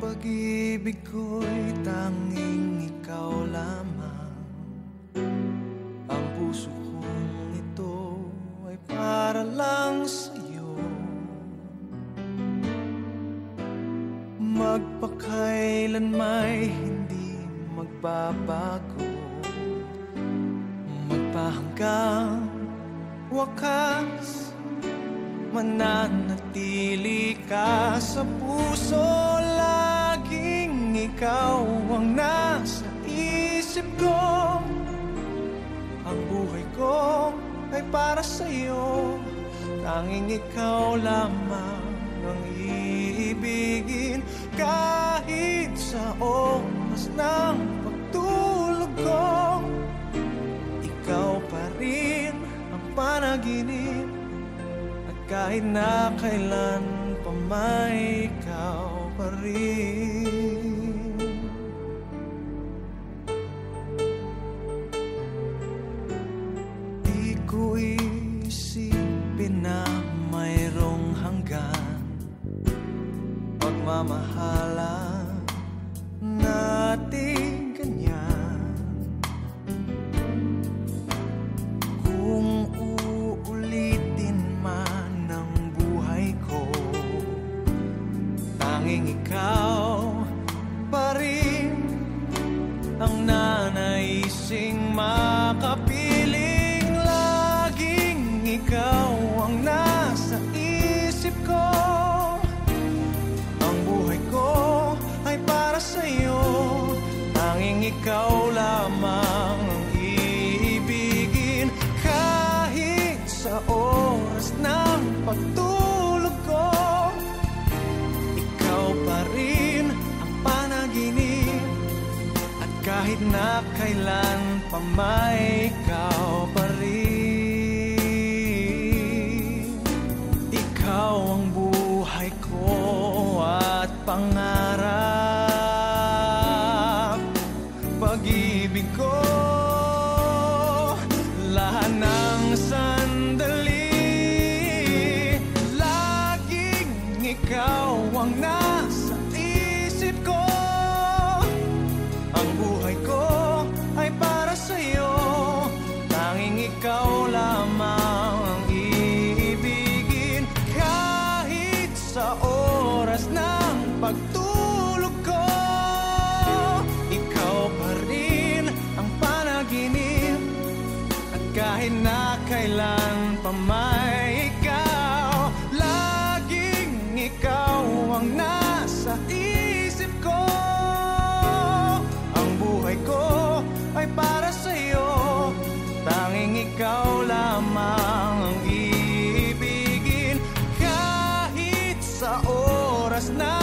pag-ibig ko'y tanging ikaw lamang. Ang puso kong ito ay para lang sa'yo. Magpakailan may hindi magbabago, magpahanggang wakas, mananatili ka sa puso. Laging ikaw ang nasa isip ko. Ang buhay ko ay para sa'yo. Tanging ikaw lamang ang iibigin. Kahit sa oras ng pagtulog ko, ikaw pa rin ang panaginip. At kahit na kailan pa may ikaw pa rin. Di ko isipin na mayroong hanggan pagmamahalan natin ganyan. Kung uulitin man ang buhay ko, tanging ikaw pa rin ang nanaising makapiling. Laging ikaw ang nasa isip ko. Ang buhay ko ay para sa'yo. Tanging ikaw lamang ang iibigin. Kahit sa oras ng pagtulog ko, ikaw pa rin ang panaginip. At kahit na kailan pa may ikaw pa rin. Ikaw ang buhay ko at pangarap, pag-ibig ko. Lahat ng sandali, laging ikaw ang nasa isip ko. Ang buhay ko ay para sa'yo. Tanging ikaw lamang ang iibigin. Kahit sa oras ng pagtulog ko, ikaw pa rin ang panaginip. At kahit na kailan pa may ikaw, laging ikaw ang nasa isip ko. Ang buhay ko ay para sa'yo. Tanging ikaw lamang ang iibigin. Kahit sa oras na